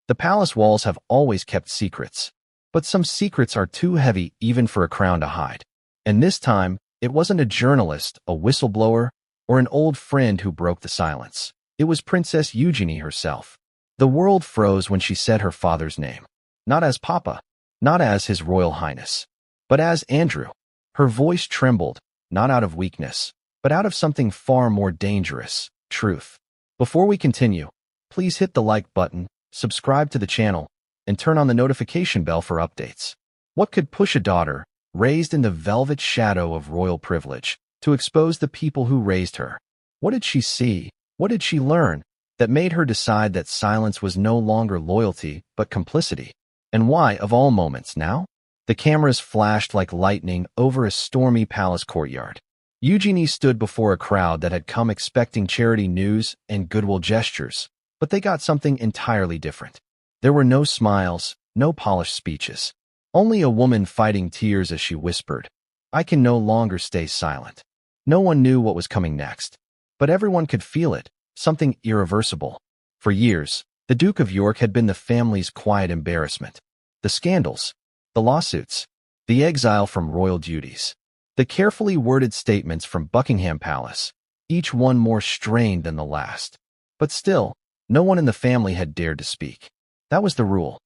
The palace walls have always kept secrets, but some secrets are too heavy even for a crown to hide. And this time, it wasn't a journalist, a whistleblower, or an old friend who broke the silence. It was Princess Eugenie herself. The world froze when she said her father's name. Not as Papa, not as His Royal Highness, but as Andrew. Her voice trembled, not out of weakness, but out of something far more dangerous, truth. Before we continue, please hit the like button, subscribe to the channel, and turn on the notification bell for updates. What could push a daughter, raised in the velvet shadow of royal privilege, to expose the people who raised her? What did she see? What did she learn that made her decide that silence was no longer loyalty but complicity? And why, of all moments, now? The cameras flashed like lightning over a stormy palace courtyard. Eugenie stood before a crowd that had come expecting charity news and goodwill gestures, but they got something entirely different. There were no smiles, no polished speeches. Only a woman fighting tears as she whispered, "I can no longer stay silent." No one knew what was coming next, but everyone could feel it, something irreversible. For years, the Duke of York had been the family's quiet embarrassment. The scandals, the lawsuits, the exile from royal duties, the carefully worded statements from Buckingham Palace, each one more strained than the last. But still, no one in the family had dared to speak. That was the rule.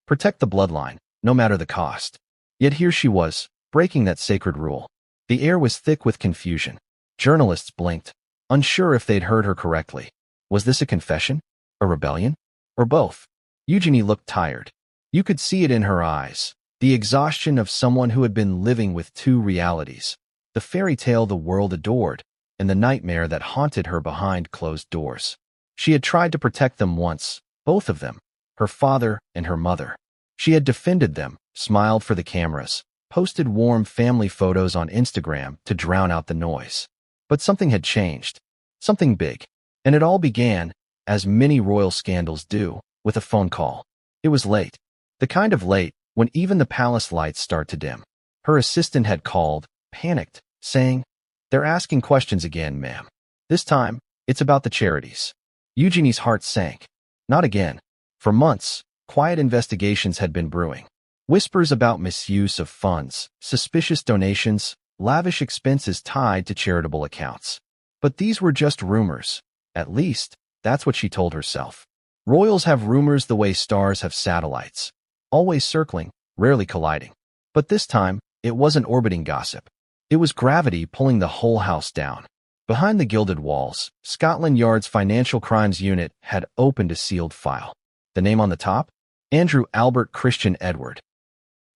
Protect the bloodline, no matter the cost. Yet here she was, breaking that sacred rule. The air was thick with confusion. Journalists blinked, unsure if they'd heard her correctly. Was this a confession? A rebellion? Or both? Eugenie looked tired. You could see it in her eyes. The exhaustion of someone who had been living with two realities. The fairy tale the world adored, and the nightmare that haunted her behind closed doors. She had tried to protect them once, both of them, her father and her mother. She had defended them, smiled for the cameras, posted warm family photos on Instagram to drown out the noise. But something had changed. Something big. And it all began, as many royal scandals do, with a phone call. It was late. The kind of late when even the palace lights start to dim. Her assistant had called, panicked, saying, "They're asking questions again, ma'am. This time, it's about the charities." Eugenie's heart sank. Not again. For months, quiet investigations had been brewing. Whispers about misuse of funds, suspicious donations, lavish expenses tied to charitable accounts. But these were just rumors. At least, that's what she told herself. Royals have rumors the way stars have satellites. Always circling, rarely colliding. But this time, it wasn't orbiting gossip. It was gravity pulling the whole house down. Behind the gilded walls, Scotland Yard's Financial Crimes Unit had opened a sealed file. The name on the top? Andrew Albert Christian Edward,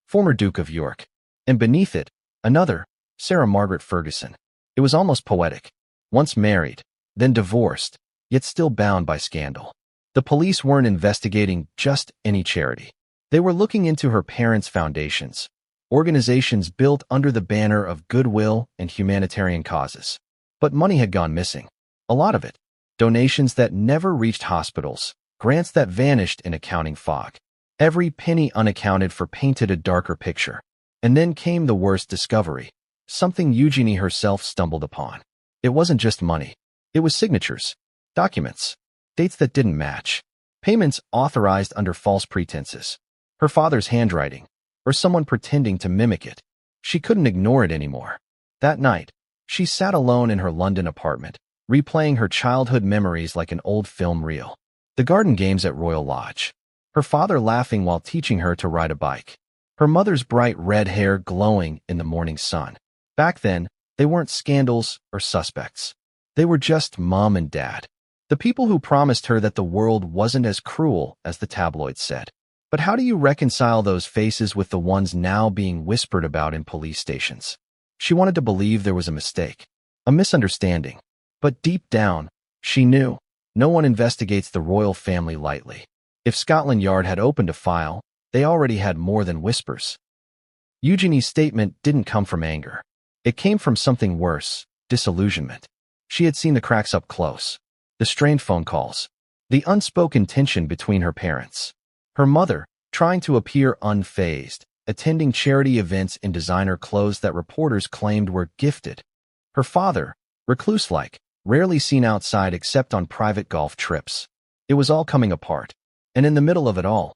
former Duke of York. And beneath it, another, Sarah Margaret Ferguson. It was almost poetic. Once married, then divorced, yet still bound by scandal. The police weren't investigating just any charity. They were looking into her parents' foundations, organizations built under the banner of goodwill and humanitarian causes. But money had gone missing. A lot of it. Donations that never reached hospitals, grants that vanished in accounting fog. Every penny unaccounted for painted a darker picture. And then came the worst discovery, something Eugenie herself stumbled upon. It wasn't just money. It was signatures, documents, dates that didn't match, payments authorized under false pretenses. Her father's handwriting, or someone pretending to mimic it. She couldn't ignore it anymore. That night, she sat alone in her London apartment, replaying her childhood memories like an old film reel. The garden games at Royal Lodge. Her father laughing while teaching her to ride a bike. Her mother's bright red hair glowing in the morning sun. Back then, they weren't scandals or suspects. They were just mom and dad. The people who promised her that the world wasn't as cruel as the tabloids said. But how do you reconcile those faces with the ones now being whispered about in police stations? She wanted to believe there was a mistake, a misunderstanding. But deep down, she knew no one investigates the royal family lightly. If Scotland Yard had opened a file, they already had more than whispers. Eugenie's statement didn't come from anger. It came from something worse, disillusionment. She had seen the cracks up close. The strained phone calls. The unspoken tension between her parents. Her mother, trying to appear unfazed, attending charity events in designer clothes that reporters claimed were gifted. Her father, recluse-like, rarely seen outside except on private golf trips. It was all coming apart. And in the middle of it all,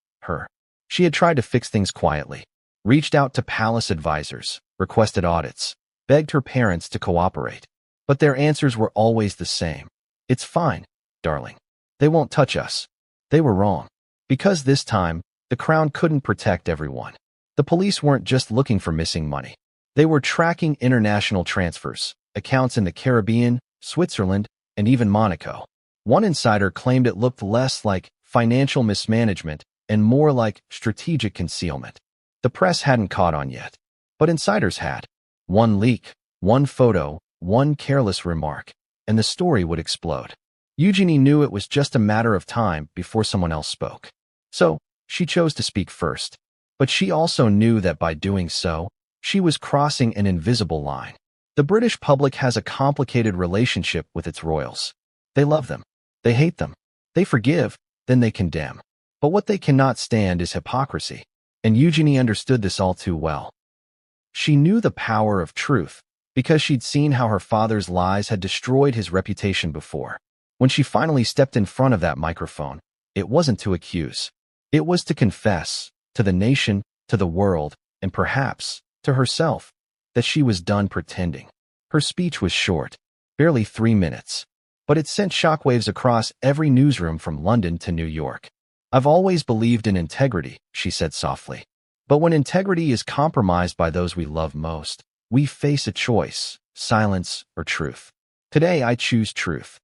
she had tried to fix things quietly, reached out to palace advisors, requested audits, begged her parents to cooperate. But their answers were always the same. It's fine, darling. They won't touch us. They were wrong. Because this time, the crown couldn't protect everyone. The police weren't just looking for missing money. They were tracking international transfers, accounts in the Caribbean, Switzerland, and even Monaco. One insider claimed it looked less like financial mismanagement and more like strategic concealment. The press hadn't caught on yet, but insiders had. One leak, one photo, one careless remark, and the story would explode. Eugenie knew it was just a matter of time before someone else spoke. So, she chose to speak first. But she also knew that by doing so, she was crossing an invisible line. The British public has a complicated relationship with its royals. They love them. They hate them. They forgive, then they condemn. But what they cannot stand is hypocrisy. And Eugenie understood this all too well. She knew the power of truth, because she'd seen how her father's lies had destroyed his reputation before. When she finally stepped in front of that microphone, it wasn't to accuse. It was to confess, to the nation, to the world, and perhaps to herself, that she was done pretending. Her speech was short, barely 3 minutes, but it sent shockwaves across every newsroom from London to New York. I've always believed in integrity, she said softly. But when integrity is compromised by those we love most, we face a choice, silence or truth. Today I choose truth.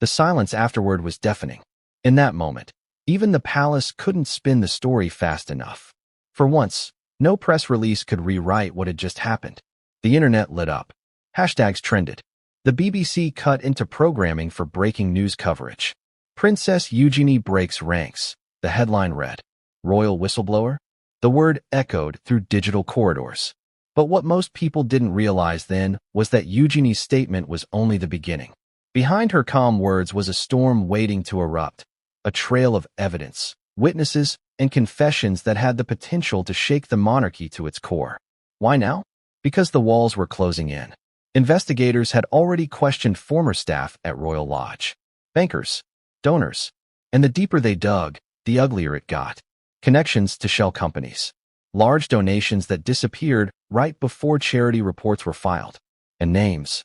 The silence afterward was deafening. In that moment, even the palace couldn't spin the story fast enough. For once, no press release could rewrite what had just happened. The internet lit up. Hashtags trended. The BBC cut into programming for breaking news coverage. Princess Eugenie breaks ranks. The headline read, "Royal whistleblower?" The word echoed through digital corridors. But what most people didn't realize then was that Eugenie's statement was only the beginning. Behind her calm words was a storm waiting to erupt, a trail of evidence, witnesses, and confessions that had the potential to shake the monarchy to its core. Why now? Because the walls were closing in. Investigators had already questioned former staff at Royal Lodge, bankers, donors, and the deeper they dug, the uglier it got. Connections to shell companies, large donations that disappeared right before charity reports were filed, and names.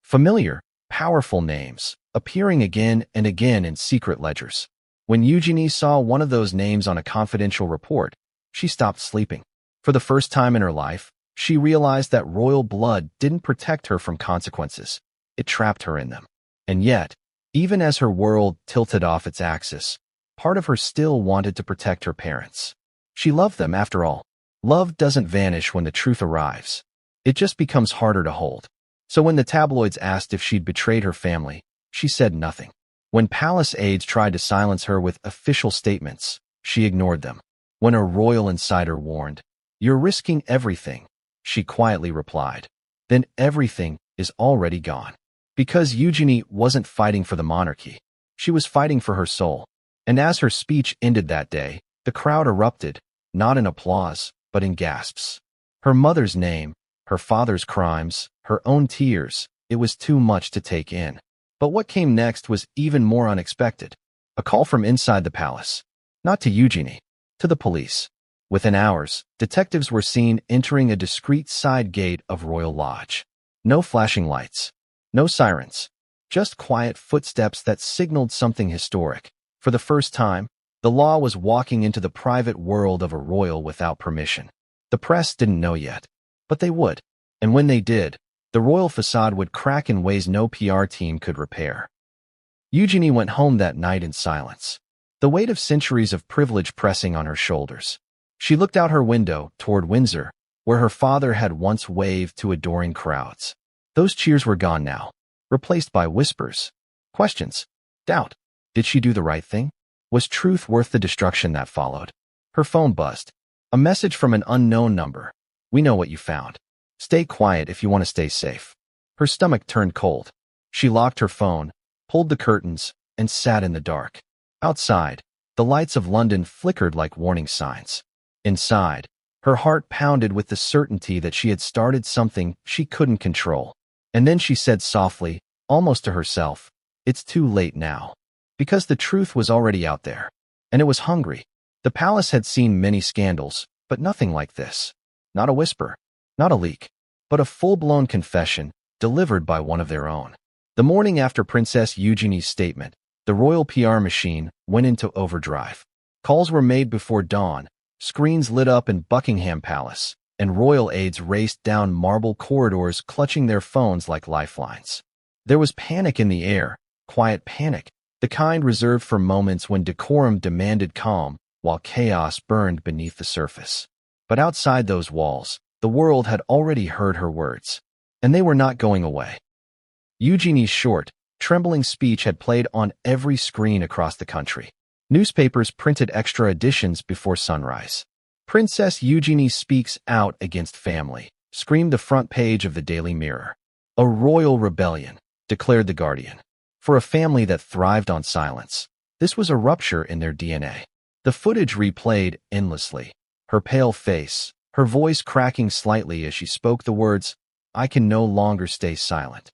Familiar, powerful names, appearing again and again in secret ledgers. When Eugenie saw one of those names on a confidential report, she stopped sleeping. For the first time in her life, she realized that royal blood didn't protect her from consequences. It trapped her in them. And yet, even as her world tilted off its axis, part of her still wanted to protect her parents. She loved them, after all. Love doesn't vanish when the truth arrives. It just becomes harder to hold. So when the tabloids asked if she'd betrayed her family, she said nothing. When palace aides tried to silence her with official statements, she ignored them. When a royal insider warned, "You're risking everything," she quietly replied, "Then everything is already gone." Because Eugenie wasn't fighting for the monarchy. She was fighting for her soul. And as her speech ended that day, the crowd erupted, not in applause, but in gasps. Her mother's name, her father's crimes, her own tears, it was too much to take in. But what came next was even more unexpected. A call from inside the palace. Not to Eugenie, to the police. Within hours, detectives were seen entering a discreet side gate of Royal Lodge. No flashing lights. No sirens. Just quiet footsteps that signaled something historic. For the first time, the law was walking into the private world of a royal without permission. The press didn't know yet, but they would. And when they did, the royal facade would crack in ways no PR team could repair. Eugenie went home that night in silence, the weight of centuries of privilege pressing on her shoulders. She looked out her window toward Windsor, where her father had once waved to adoring crowds. Those cheers were gone now, replaced by whispers, questions, doubt. Did she do the right thing? Was truth worth the destruction that followed? Her phone buzzed. A message from an unknown number. "We know what you found. Stay quiet if you want to stay safe." Her stomach turned cold. She locked her phone, pulled the curtains, and sat in the dark. Outside, the lights of London flickered like warning signs. Inside, her heart pounded with the certainty that she had started something she couldn't control. And then she said softly, almost to herself, "It's too late now." Because the truth was already out there. and it was hungry. The palace had seen many scandals, but nothing like this. Not a whisper, not a leak, but a full-blown confession delivered by one of their own. The morning after Princess Eugenie's statement, the royal PR machine went into overdrive. Calls were made before dawn, screens lit up in Buckingham Palace, and royal aides raced down marble corridors clutching their phones like lifelines. There was panic in the air, quiet panic, the kind reserved for moments when decorum demanded calm while chaos burned beneath the surface. But outside those walls, the world had already heard her words, and they were not going away. Eugenie's short, trembling speech had played on every screen across the country. Newspapers printed extra editions before sunrise. "Princess Eugenie speaks out against family," screamed the front page of the Daily Mirror. "A royal rebellion," declared The Guardian. For a family that thrived on silence, this was a rupture in their DNA. The footage replayed endlessly. Her pale face, her voice cracking slightly as she spoke the words, "I can no longer stay silent."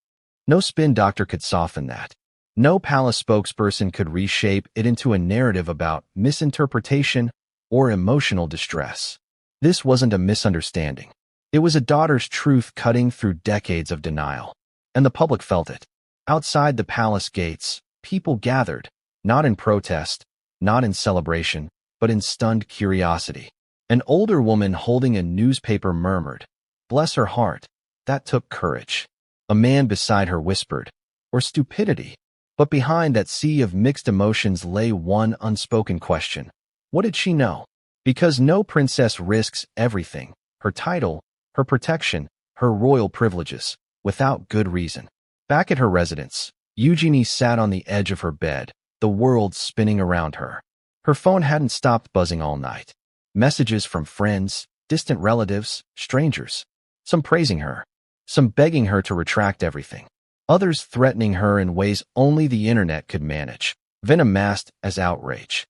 No spin doctor could soften that. No palace spokesperson could reshape it into a narrative about misinterpretation or emotional distress. This wasn't a misunderstanding. It was a daughter's truth cutting through decades of denial. And the public felt it. Outside the palace gates, people gathered, not in protest, not in celebration, but in stunned curiosity. An older woman holding a newspaper murmured, "Bless her heart, that took courage." A man beside her whispered, "Or stupidity." But behind that sea of mixed emotions lay one unspoken question. What did she know? Because no princess risks everything, her title, her protection, her royal privileges, without good reason. Back at her residence, Eugenie sat on the edge of her bed, the world spinning around her. Her phone hadn't stopped buzzing all night. Messages from friends, distant relatives, strangers. Some praising her, some begging her to retract everything. Others threatening her in ways only the internet could manage, venom masked as outrage.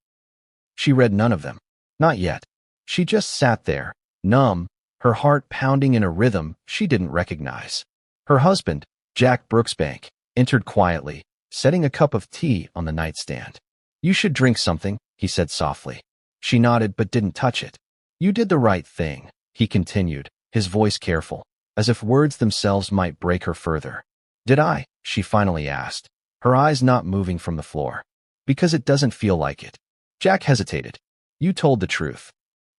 She read none of them. Not yet. She just sat there, numb, her heart pounding in a rhythm she didn't recognize. Her husband, Jack Brooksbank, entered quietly, setting a cup of tea on the nightstand. "You should drink something," he said softly. She nodded but didn't touch it. "You did the right thing," he continued, his voice careful, as if words themselves might break her further. "Did I?" she finally asked, her eyes not moving from the floor. "Because it doesn't feel like it." Jack hesitated. "You told the truth."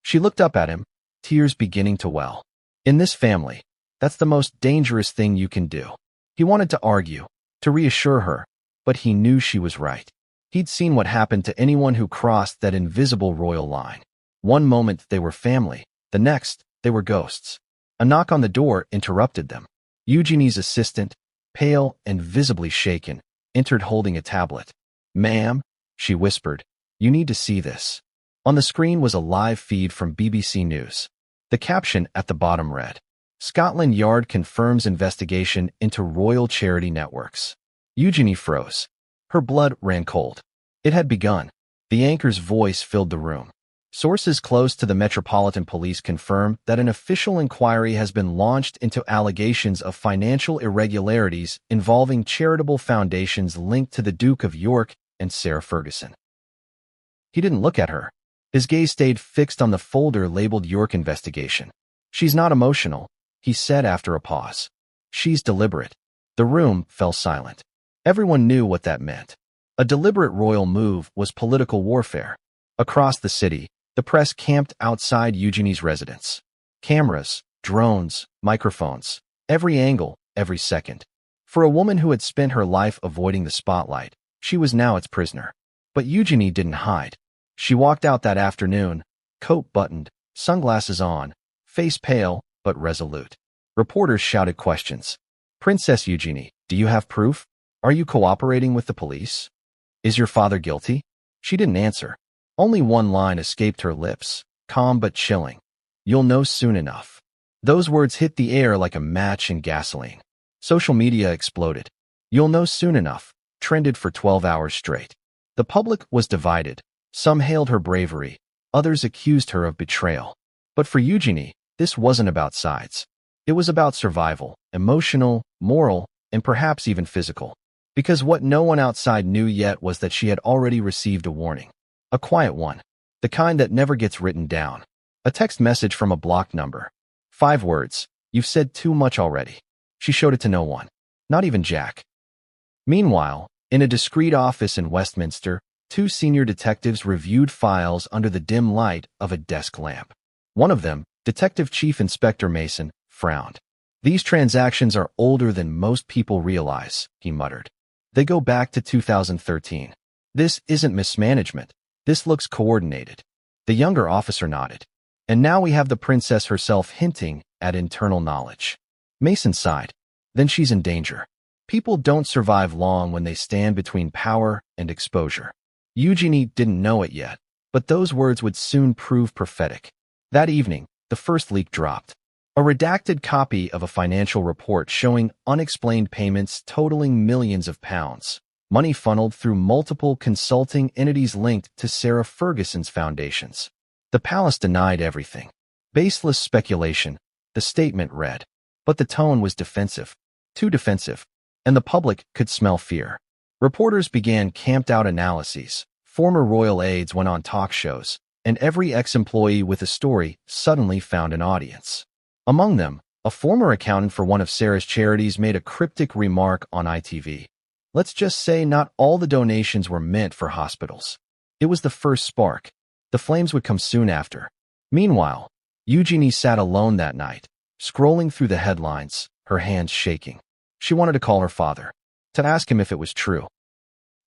She looked up at him, tears beginning to well. In this family, that's the most dangerous thing you can do. He wanted to argue, to reassure her, but he knew she was right. He'd seen what happened to anyone who crossed that invisible royal line. One moment they were family, the next they were ghosts. A knock on the door interrupted them. Eugenie's assistant, pale and visibly shaken, entered holding a tablet. "Ma'am," she whispered, "you need to see this." On the screen was a live feed from BBC News. The caption at the bottom read, "Scotland Yard confirms investigation into royal charity networks." Eugenie froze. Her blood ran cold. It had begun. The anchor's voice filled the room. Sources close to the Metropolitan Police confirm that an official inquiry has been launched into allegations of financial irregularities involving charitable foundations linked to the Duke of York and Sarah Ferguson. He didn't look at her. His gaze stayed fixed on the folder labeled York Investigation. "She's not emotional," he said after a pause. "She's deliberate." The room fell silent. Everyone knew what that meant. A deliberate royal move was political warfare. Across the city, the press camped outside Eugenie's residence. Cameras, drones, microphones, every angle, every second. For a woman who had spent her life avoiding the spotlight, she was now its prisoner. But Eugenie didn't hide. She walked out that afternoon, coat buttoned, sunglasses on, face pale but resolute. Reporters shouted questions. "Princess Eugenie, do you have proof? Are you cooperating with the police? Is your father guilty?" She didn't answer. Only one line escaped her lips, calm but chilling. "You'll know soon enough." Those words hit the air like a match in gasoline. Social media exploded. "You'll know soon enough" trended for 12 hours straight. The public was divided. Some hailed her bravery. Others accused her of betrayal. But for Eugenie, this wasn't about sides. It was about survival, emotional, moral, and perhaps even physical. Because what no one outside knew yet was that she had already received a warning. A quiet one. The kind that never gets written down. A text message from a blocked number. 5 words. You've said too much already. She showed it to no one. Not even Jack. Meanwhile, in a discreet office in Westminster, 2 senior detectives reviewed files under the dim light of a desk lamp. One of them, Detective Chief Inspector Mason, frowned. These transactions are older than most people realize, he muttered. They go back to 2013. This isn't mismanagement. This looks coordinated. The younger officer nodded. And now we have the princess herself hinting at internal knowledge. Mason sighed. Then she's in danger. People don't survive long when they stand between power and exposure. Eugenie didn't know it yet, but those words would soon prove prophetic. That evening, the first leak dropped. A redacted copy of a financial report showing unexplained payments totaling millions of pounds. Money funneled through multiple consulting entities linked to Sarah Ferguson's foundations. The palace denied everything. Baseless speculation, the statement read. But the tone was defensive. Too defensive. And the public could smell fear. Reporters began camped-out analyses. Former royal aides went on talk shows, and every ex-employee with a story suddenly found an audience. Among them, a former accountant for one of Sarah's charities made a cryptic remark on ITV. Let's just say not all the donations were meant for hospitals. It was the first spark. The flames would come soon after. Meanwhile, Eugenie sat alone that night, scrolling through the headlines, her hands shaking. She wanted to call her father, to ask him if it was true,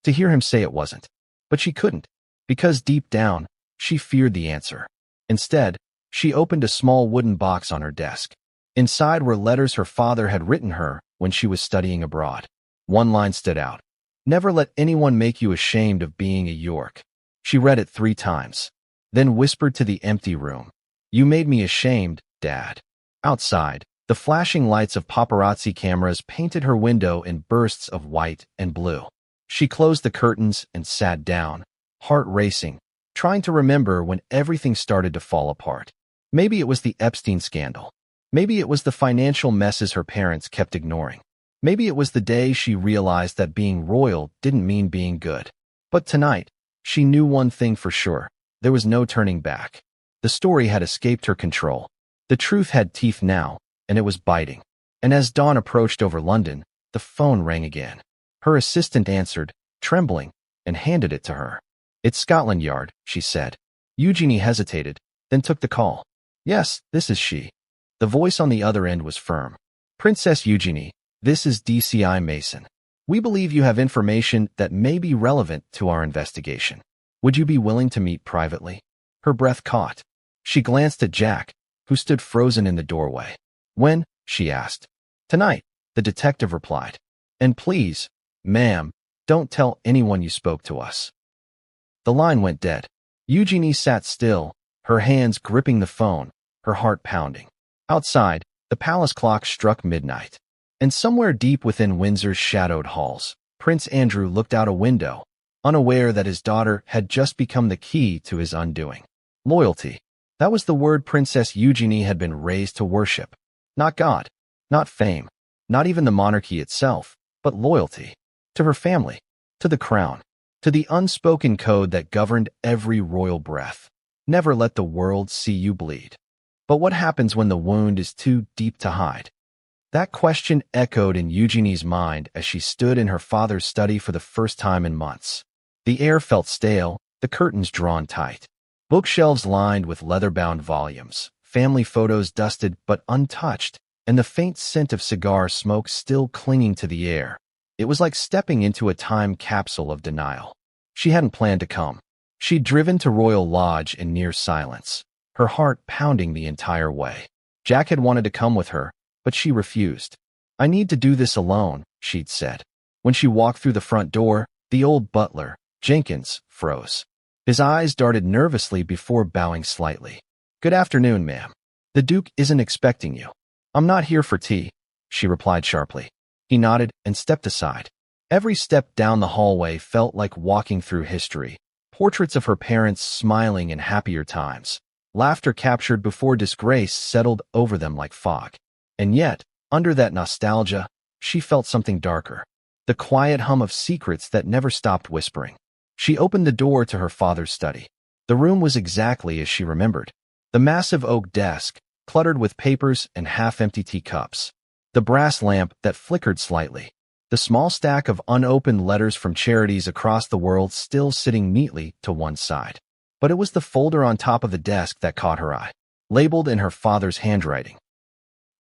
to hear him say it wasn't. But she couldn't, because deep down, she feared the answer. Instead, she opened a small wooden box on her desk. Inside were letters her father had written her when she was studying abroad. One line stood out. Never let anyone make you ashamed of being a York. She read it 3 times, then whispered to the empty room. You made me ashamed, Dad. Outside, the flashing lights of paparazzi cameras painted her window in bursts of white and blue. She closed the curtains and sat down, heart racing, trying to remember when everything started to fall apart. Maybe it was the Epstein scandal. Maybe it was the financial messes her parents kept ignoring. Maybe it was the day she realized that being royal didn't mean being good. But tonight, she knew one thing for sure. There was no turning back. The story had escaped her control. The truth had teeth now, and it was biting. And as dawn approached over London, the phone rang again. Her assistant answered, trembling, and handed it to her. It's Scotland Yard, she said. Eugenie hesitated, then took the call. Yes, this is she. The voice on the other end was firm. Princess Eugenie, this is DCI Mason. We believe you have information that may be relevant to our investigation. Would you be willing to meet privately? Her breath caught. She glanced at Jack, who stood frozen in the doorway. When? She asked. Tonight, the detective replied. And please, ma'am, don't tell anyone you spoke to us. The line went dead. Eugenie sat still, her hands gripping the phone, her heart pounding. Outside, the palace clock struck midnight. And somewhere deep within Windsor's shadowed halls, Prince Andrew looked out a window, unaware that his daughter had just become the key to his undoing. Loyalty. That was the word Princess Eugenie had been raised to worship. Not God, not fame, not even the monarchy itself, but loyalty. To her family, to the crown, to the unspoken code that governed every royal breath. Never let the world see you bleed. But what happens when the wound is too deep to hide? That question echoed in Eugenie's mind as she stood in her father's study for the first time in months. The air felt stale, the curtains drawn tight. Bookshelves lined with leather-bound volumes, family photos dusted but untouched, and the faint scent of cigar smoke still clinging to the air. It was like stepping into a time capsule of denial. She hadn't planned to come. She'd driven to Royal Lodge in near silence, her heart pounding the entire way. Jack had wanted to come with her, but she refused. I need to do this alone, she'd said. When she walked through the front door, the old butler, Jenkins, froze. His eyes darted nervously before bowing slightly. Good afternoon, ma'am. The Duke isn't expecting you. I'm not here for tea, she replied sharply. He nodded and stepped aside. Every step down the hallway felt like walking through history. Portraits of her parents smiling in happier times. Laughter captured before disgrace settled over them like fog. And yet, under that nostalgia, she felt something darker. The quiet hum of secrets that never stopped whispering. She opened the door to her father's study. The room was exactly as she remembered. The massive oak desk, cluttered with papers and half-empty teacups. The brass lamp that flickered slightly. The small stack of unopened letters from charities across the world still sitting neatly to one side. But it was the folder on top of the desk that caught her eye, labeled in her father's handwriting.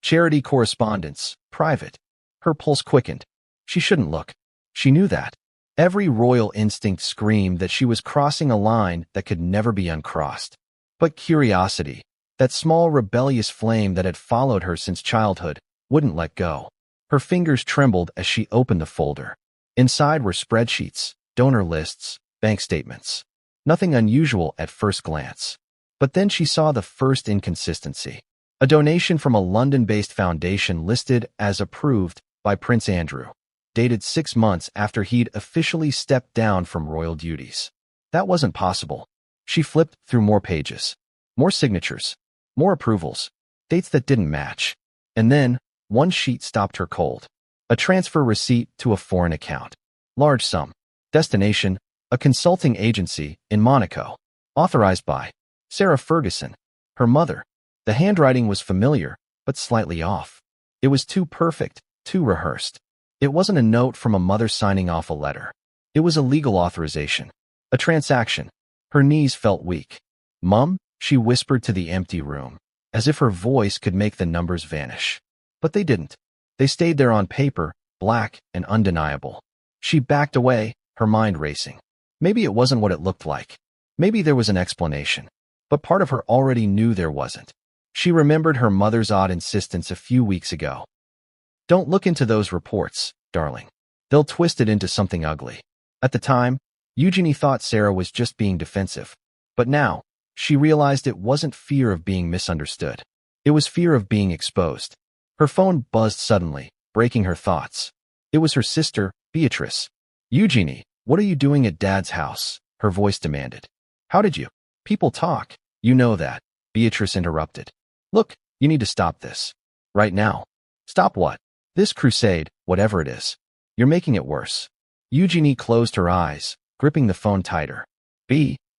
Charity correspondence, private. Her pulse quickened. She shouldn't look. She knew that. Every royal instinct screamed that she was crossing a line that could never be uncrossed. But curiosity, that small rebellious flame that had followed her since childhood, wouldn't let go. Her fingers trembled as she opened the folder. Inside were spreadsheets, donor lists, bank statements. Nothing unusual at first glance. But then she saw the first inconsistency. A donation from a London-based foundation listed as approved by Prince Andrew, dated 6 months after he'd officially stepped down from royal duties. That wasn't possible. She flipped through more pages. More signatures. More approvals. Dates that didn't match. And then, one sheet stopped her cold. A transfer receipt to a foreign account. Large sum. Destination, a consulting agency in Monaco. Authorized by Sarah Ferguson, her mother. The handwriting was familiar, but slightly off. It was too perfect, too rehearsed. It wasn't a note from a mother signing off a letter. It was a legal authorization. A transaction. Her knees felt weak. "Mum?" she whispered to the empty room, as if her voice could make the numbers vanish. But they didn't. They stayed there on paper, black and undeniable. She backed away, her mind racing. Maybe it wasn't what it looked like. Maybe there was an explanation. But part of her already knew there wasn't. She remembered her mother's odd insistence a few weeks ago. "Don't look into those reports, darling. They'll twist it into something ugly." At the time, Eugenie thought Sarah was just being defensive. But now, she realized it wasn't fear of being misunderstood. It was fear of being exposed. Her phone buzzed suddenly, breaking her thoughts. It was her sister, Beatrice. "Eugenie, what are you doing at Dad's house?" her voice demanded. "How did you?" "People talk. You know that," Beatrice interrupted. "Look, you need to stop this. Right now." "Stop what?" "This crusade, whatever it is. You're making it worse." Eugenie closed her eyes, gripping the phone tighter.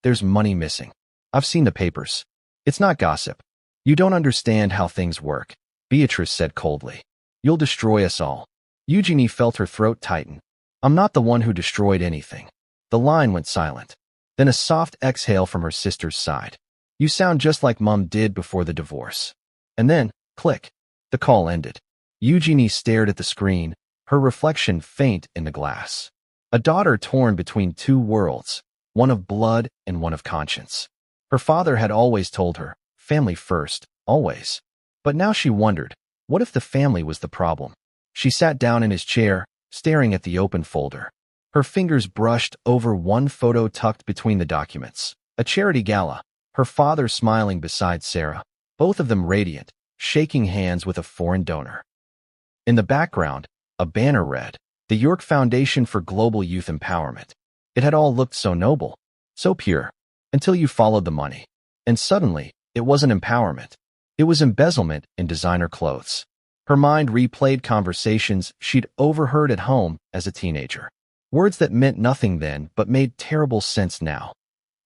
There's money missing. I've seen the papers. It's not gossip. You don't understand how things work," Beatrice said coldly. "You'll destroy us all." Eugenie felt her throat tighten. "I'm not the one who destroyed anything." The line went silent. Then a soft exhale from her sister's side. "You sound just like Mum did before the divorce." And then, click. The call ended. Eugenie stared at the screen, her reflection faint in the glass. A daughter torn between two worlds, one of blood and one of conscience. Her father had always told her, family first, always. But now she wondered, what if the family was the problem? She sat down in his chair, staring at the open folder. Her fingers brushed over one photo tucked between the documents. A charity gala, her father smiling beside Sarah, both of them radiant, shaking hands with a foreign donor. In the background, a banner read, "The York Foundation for Global Youth Empowerment." It had all looked so noble, so pure, until you followed the money. And suddenly, it wasn't empowerment. It was embezzlement in designer clothes. Her mind replayed conversations she'd overheard at home as a teenager. Words that meant nothing then but made terrible sense now.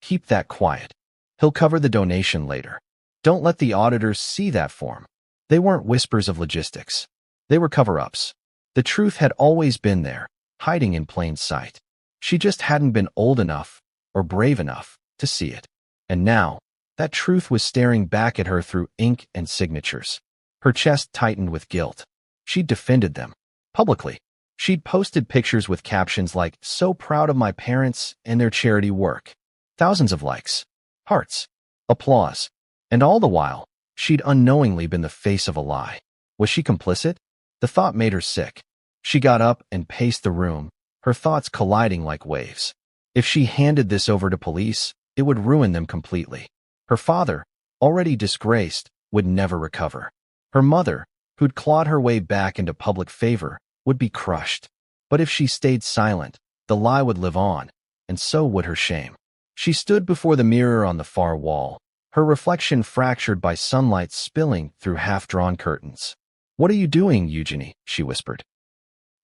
"Keep that quiet. He'll cover the donation later. Don't let the auditors see that form." They weren't whispers of logistics. They were cover-ups. The truth had always been there, hiding in plain sight. She just hadn't been old enough, or brave enough, to see it. And now, that truth was staring back at her through ink and signatures. Her chest tightened with guilt. She'd defended them. Publicly. She'd posted pictures with captions like, "So proud of my parents and their charity work." Thousands of likes. Hearts. Applause. And all the while, she'd unknowingly been the face of a lie. Was she complicit? The thought made her sick. She got up and paced the room, her thoughts colliding like waves. If she handed this over to police, it would ruin them completely. Her father, already disgraced, would never recover. Her mother, who'd clawed her way back into public favor, would be crushed. But if she stayed silent, the lie would live on, and so would her shame. She stood before the mirror on the far wall, her reflection fractured by sunlight spilling through half-drawn curtains. "What are you doing, Eugenie?" she whispered.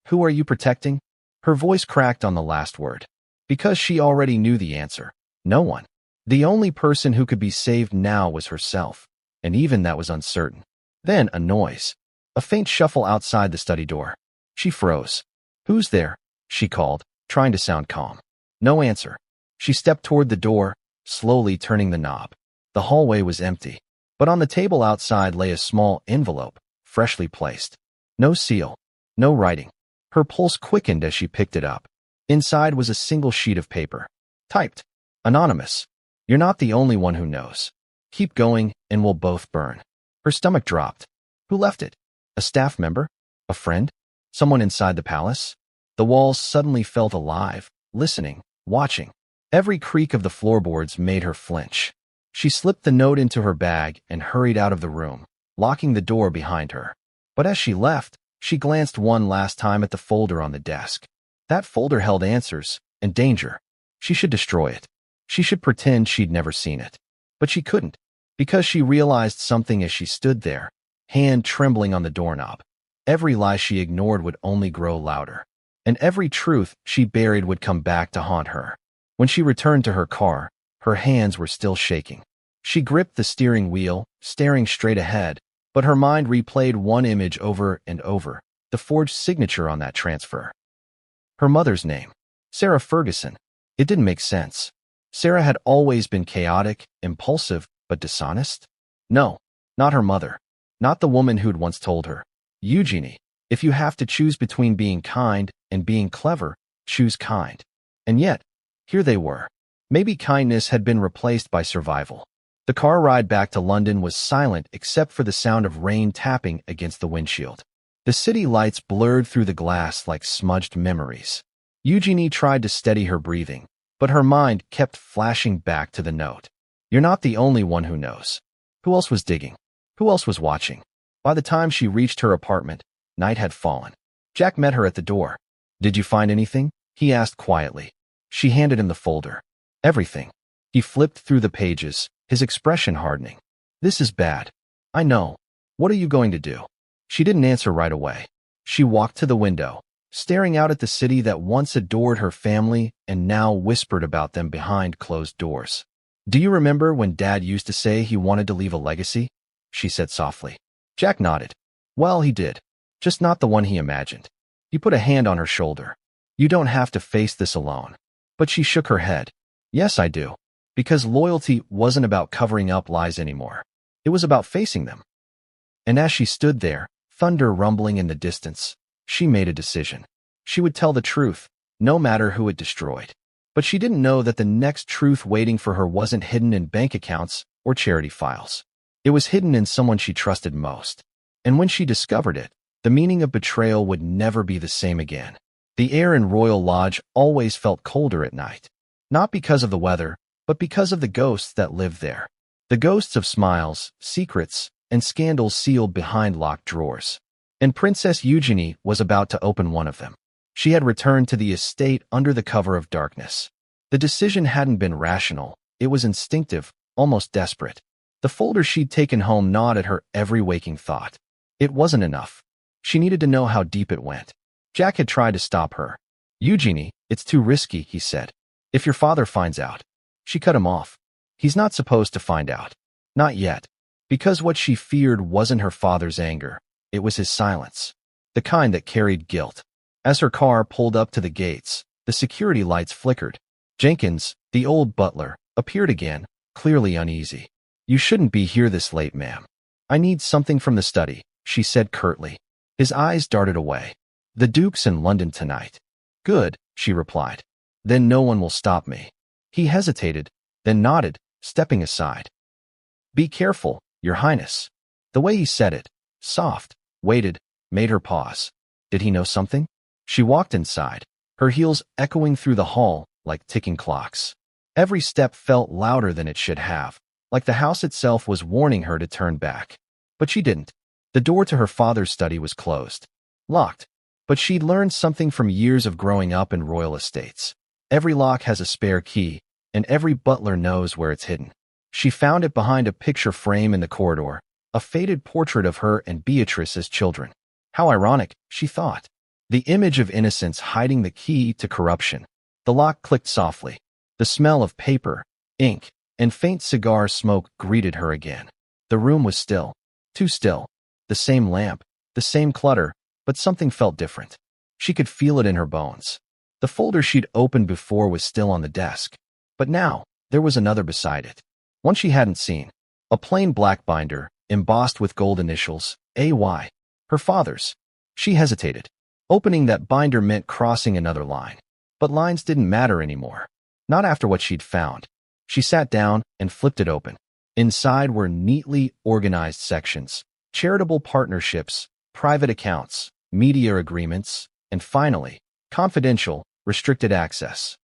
"Who are you protecting?" Her voice cracked on the last word. Because she already knew the answer. No one. The only person who could be saved now was herself, and even that was uncertain. Then a noise. A faint shuffle outside the study door. She froze. "Who's there?" she called, trying to sound calm. No answer. She stepped toward the door, slowly turning the knob. The hallway was empty, but on the table outside lay a small envelope, freshly placed. No seal. No writing. Her pulse quickened as she picked it up. Inside was a single sheet of paper. Typed. Anonymous. "You're not the only one who knows. Keep going and we'll both burn." Her stomach dropped. Who left it? A staff member? A friend? Someone inside the palace? The walls suddenly felt alive, listening, watching. Every creak of the floorboards made her flinch. She slipped the note into her bag and hurried out of the room, locking the door behind her. But as she left, she glanced one last time at the folder on the desk. That folder held answers and danger. She should destroy it. She should pretend she'd never seen it. But she couldn't, because she realized something as she stood there, hand trembling on the doorknob. Every lie she ignored would only grow louder, and every truth she buried would come back to haunt her. When she returned to her car, her hands were still shaking. She gripped the steering wheel, staring straight ahead, but her mind replayed one image over and over, the forged signature on that transfer. Her mother's name, Sarah Ferguson. It didn't make sense. Sarah had always been chaotic, impulsive, but dishonest? No, not her mother. Not the woman who'd once told her, "Eugenie, if you have to choose between being kind and being clever, choose kind." And yet, here they were. Maybe kindness had been replaced by survival. The car ride back to London was silent except for the sound of rain tapping against the windshield. The city lights blurred through the glass like smudged memories. Eugenie tried to steady her breathing, but her mind kept flashing back to the note. "You're not the only one who knows." Who else was digging? Who else was watching? By the time she reached her apartment, night had fallen. Jack met her at the door. "Did you find anything?" he asked quietly. She handed him the folder. "Everything." He flipped through the pages, his expression hardening. "This is bad. I know. What are you going to do?" She didn't answer right away. She walked to the window, staring out at the city that once adored her family and now whispered about them behind closed doors. "Do you remember when Dad used to say he wanted to leave a legacy?" she said softly. Jack nodded. "Well, he did. Just not the one he imagined." He put a hand on her shoulder. "You don't have to face this alone." But she shook her head. "Yes, I do. Because loyalty wasn't about covering up lies anymore. It was about facing them." And as she stood there, thunder rumbling in the distance, she made a decision. She would tell the truth, no matter who it destroyed. But she didn't know that the next truth waiting for her wasn't hidden in bank accounts or charity files. It was hidden in someone she trusted most. And when she discovered it, the meaning of betrayal would never be the same again. The air in Royal Lodge always felt colder at night. Not because of the weather, but because of the ghosts that lived there. The ghosts of smiles, secrets, and scandals sealed behind locked drawers. And Princess Eugenie was about to open one of them. She had returned to the estate under the cover of darkness. The decision hadn't been rational. It was instinctive, almost desperate. The folder she'd taken home gnawed at her every waking thought. It wasn't enough. She needed to know how deep it went. Jack had tried to stop her. "Eugenie, it's too risky," he said. "If your father finds out." She cut him off. "He's not supposed to find out. Not yet." Because what she feared wasn't her father's anger. It was his silence. The kind that carried guilt. As her car pulled up to the gates, the security lights flickered. Jenkins, the old butler, appeared again, clearly uneasy. "You shouldn't be here this late, ma'am." "I need something from the study," she said curtly. His eyes darted away. "The Duke's in London tonight." "Good," she replied. "Then no one will stop me." He hesitated, then nodded, stepping aside. "Be careful, Your Highness." The way he said it, soft, weighted, made her pause. Did he know something? She walked inside, her heels echoing through the hall like ticking clocks. Every step felt louder than it should have, like the house itself was warning her to turn back. But she didn't. The door to her father's study was closed. Locked. But she'd learned something from years of growing up in royal estates. Every lock has a spare key, and every butler knows where it's hidden. She found it behind a picture frame in the corridor, a faded portrait of her and Beatrice as children. How ironic, she thought. The image of innocence hiding the key to corruption. The lock clicked softly. The smell of paper, ink, and faint cigar smoke greeted her again. The room was still. Too still. The same lamp, the same clutter, but something felt different. She could feel it in her bones. The folder she'd opened before was still on the desk. But now, there was another beside it. One she hadn't seen. A plain black binder, embossed with gold initials, AY. Her father's. She hesitated. Opening that binder meant crossing another line. But lines didn't matter anymore. Not after what she'd found. She sat down and flipped it open. Inside were neatly organized sections. Charitable partnerships, private accounts, media agreements, and finally, confidential, restricted access.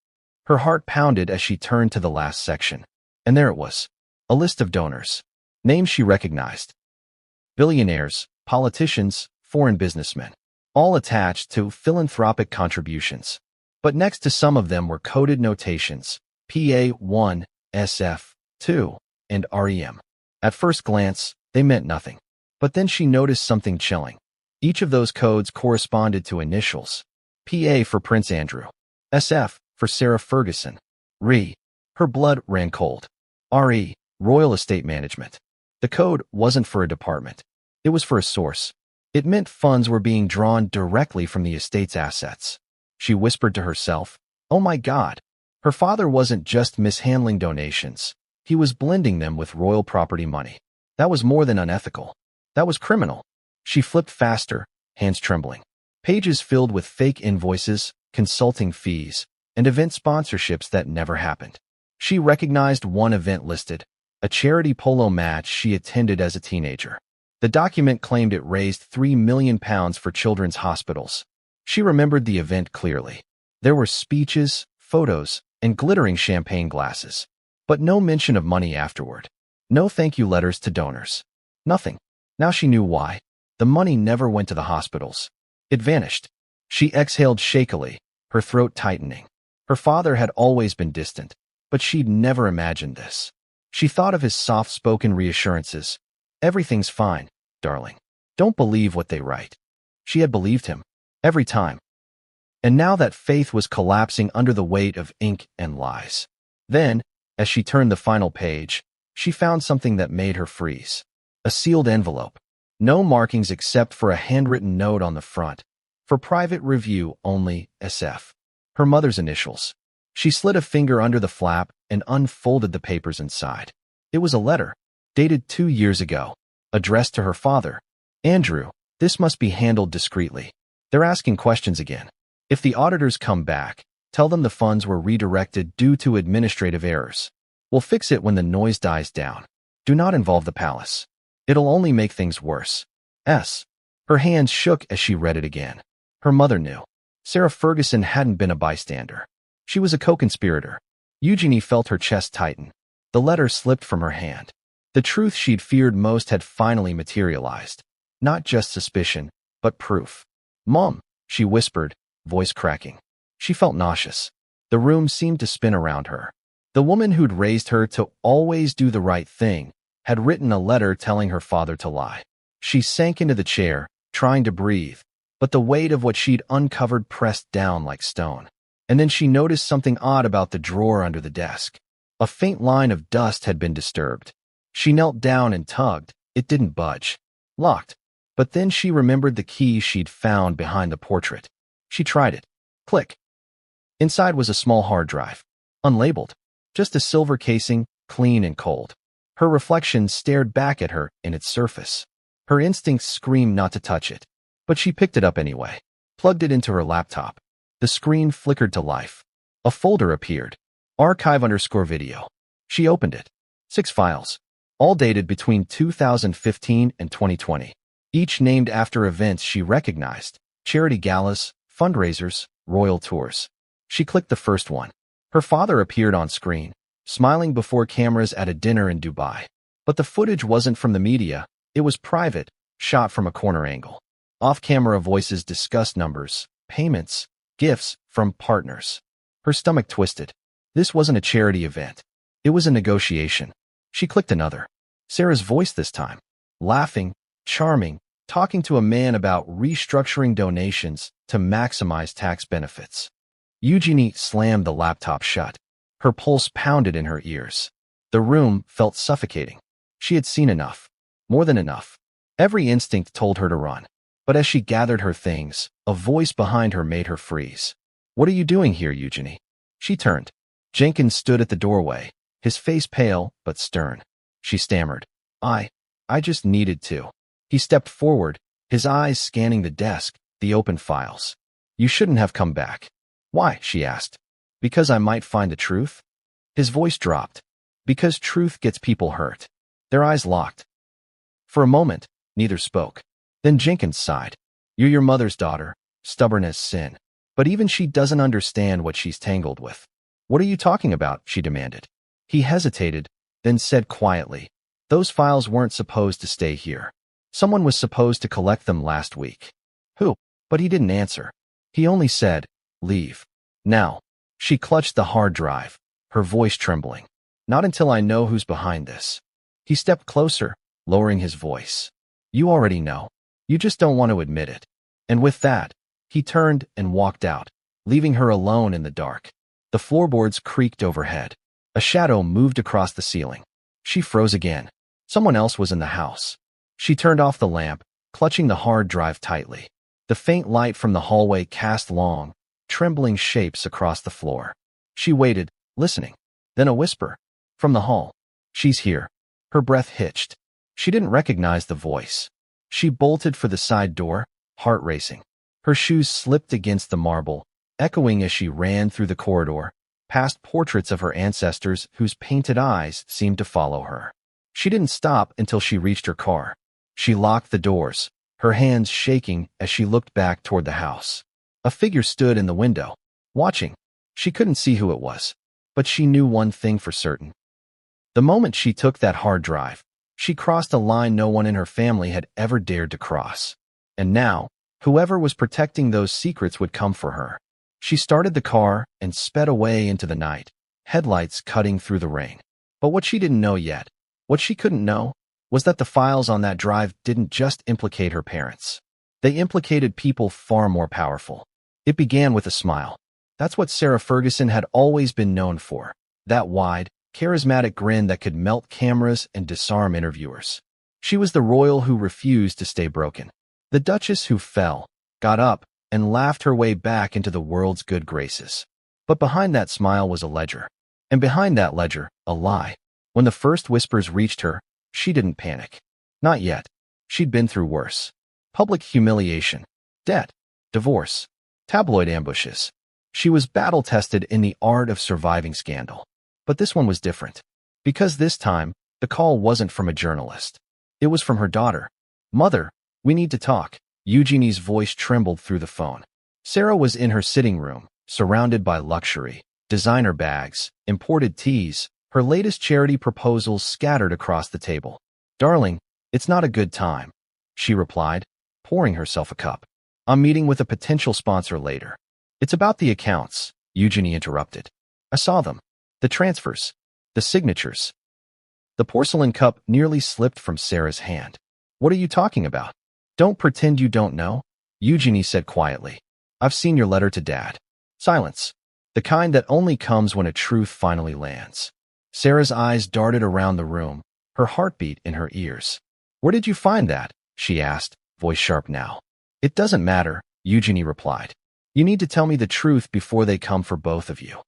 Her heart pounded as she turned to the last section. And there it was. A list of donors. Names she recognized. Billionaires, politicians, foreign businessmen. All attached to philanthropic contributions. But next to some of them were coded notations. PA1, SF2, and REM. At first glance, they meant nothing. But then she noticed something chilling. Each of those codes corresponded to initials. PA for Prince Andrew. SF for Sarah Ferguson. RE. Her blood ran cold. RE. Royal Estate Management. The code wasn't for a department. It was for a source. It meant funds were being drawn directly from the estate's assets. She whispered to herself, "Oh my God." Her father wasn't just mishandling donations. He was blending them with royal property money. That was more than unethical. That was criminal. She flipped faster, hands trembling. Pages filled with fake invoices, consulting fees, and event sponsorships that never happened. She recognized one event listed, a charity polo match she attended as a teenager. The document claimed it raised £3 million for children's hospitals. She remembered the event clearly. There were speeches, photos, and glittering champagne glasses. But no mention of money afterward. No thank you letters to donors. Nothing. Now she knew why. The money never went to the hospitals. It vanished. She exhaled shakily, her throat tightening. Her father had always been distant, but she'd never imagined this. She thought of his soft-spoken reassurances. "Everything's fine, darling. Don't believe what they write." She had believed him. Every time. And now that faith was collapsing under the weight of ink and lies. Then, as she turned the final page, she found something that made her freeze. A sealed envelope. No markings except for a handwritten note on the front. For private review only, SF. Her mother's initials. She slid a finger under the flap and unfolded the papers inside. It was a letter, dated 2 years ago, addressed to her father. "Andrew, this must be handled discreetly. They're asking questions again. If the auditors come back, tell them the funds were redirected due to administrative errors. We'll fix it when the noise dies down. Do not involve the palace. It'll only make things worse. S." Her hands shook as she read it again. Her mother knew. Sarah Ferguson hadn't been a bystander. She was a co-conspirator. Eugenie felt her chest tighten. The letter slipped from her hand. The truth she'd feared most had finally materialized. Not just suspicion, but proof. "Mom," she whispered, voice cracking. She felt nauseous. The room seemed to spin around her. The woman who'd raised her to always do the right thing had written a letter telling her father to lie. She sank into the chair, trying to breathe, but the weight of what she'd uncovered pressed down like stone. And then she noticed something odd about the drawer under the desk. A faint line of dust had been disturbed. She knelt down and tugged. It didn't budge. Locked. But then she remembered the key she'd found behind the portrait. She tried it. Click. Inside was a small hard drive. Unlabeled. Just a silver casing, clean and cold. Her reflection stared back at her in its surface. Her instincts screamed not to touch it. But she picked it up anyway. Plugged it into her laptop. The screen flickered to life. A folder appeared. Archive_video. She opened it. 6 files. All dated between 2015 and 2020. Each named after events she recognized. Charity galas, fundraisers, royal tours. She clicked the first one. Her father appeared on screen, smiling before cameras at a dinner in Dubai. But the footage wasn't from the media. It was private, shot from a corner angle. Off-camera voices discussed numbers, payments, gifts from partners. Her stomach twisted. This wasn't a charity event. It was a negotiation. She clicked another. Sarah's voice this time. Laughing, charming, talking to a man about restructuring donations to maximize tax benefits. Eugenie slammed the laptop shut. Her pulse pounded in her ears. The room felt suffocating. She had seen enough. More than enough. Every instinct told her to run. But as she gathered her things, a voice behind her made her freeze. "What are you doing here, Eugenie?" She turned. Jenkins stood at the doorway, his face pale but stern. She stammered, I just needed to." He stepped forward, his eyes scanning the desk, the open files. "You shouldn't have come back." "Why?" she asked. "Because I might find the truth?" His voice dropped. "Because truth gets people hurt." Their eyes locked. For a moment, neither spoke. Then Jenkins sighed. "You're your mother's daughter, stubborn as sin. But even she doesn't understand what she's tangled with." "What are you talking about?" she demanded. He hesitated, then said quietly, "Those files weren't supposed to stay here. Someone was supposed to collect them last week." "Who?" But he didn't answer. He only said, "Leave. Now." She clutched the hard drive, her voice trembling. "Not until I know who's behind this." He stepped closer, lowering his voice. "You already know. You just don't want to admit it." And with that, he turned and walked out, leaving her alone in the dark. The floorboards creaked overhead. A shadow moved across the ceiling. She froze again. Someone else was in the house. She turned off the lamp, clutching the hard drive tightly. The faint light from the hallway cast long, trembling shapes across the floor. She waited, listening. Then a whisper. From the hall. "She's here." Her breath hitched. She didn't recognize the voice. She bolted for the side door, heart racing. Her shoes slipped against the marble, echoing as she ran through the corridor, past portraits of her ancestors whose painted eyes seemed to follow her. She didn't stop until she reached her car. She locked the doors, her hands shaking as she looked back toward the house. A figure stood in the window, watching. She couldn't see who it was, but she knew one thing for certain. The moment she took that hard drive, she crossed a line no one in her family had ever dared to cross. And now, whoever was protecting those secrets would come for her. She started the car and sped away into the night, headlights cutting through the rain. But what she didn't know yet, what she couldn't know, was that the files on that drive didn't just implicate her parents. They implicated people far more powerful. It began with a smile. That's what Sarah Ferguson had always been known for. That wide, charismatic grin that could melt cameras and disarm interviewers. She was the royal who refused to stay broken. The duchess who fell, got up, and laughed her way back into the world's good graces. But behind that smile was a ledger. And behind that ledger, a lie. When the first whispers reached her, she didn't panic. Not yet. She'd been through worse. Public humiliation, debt, divorce, tabloid ambushes. She was battle-tested in the art of surviving scandal. But this one was different. Because this time, the call wasn't from a journalist. It was from her daughter. "Mother, we need to talk." Eugenie's voice trembled through the phone. Sarah was in her sitting room, surrounded by luxury, designer bags, imported teas, her latest charity proposals scattered across the table. "Darling, it's not a good time," she replied, pouring herself a cup. "I'm meeting with a potential sponsor later." "It's about the accounts," Eugenie interrupted. "I saw them. The transfers. The signatures." The porcelain cup nearly slipped from Sarah's hand. "What are you talking about?" "Don't pretend you don't know," Eugenie said quietly. "I've seen your letter to Dad." Silence. The kind that only comes when a truth finally lands. Sarah's eyes darted around the room, her heartbeat in her ears. "Where did you find that?" she asked, voice sharp now. "It doesn't matter," Eugenie replied. "You need to tell me the truth before they come for both of you."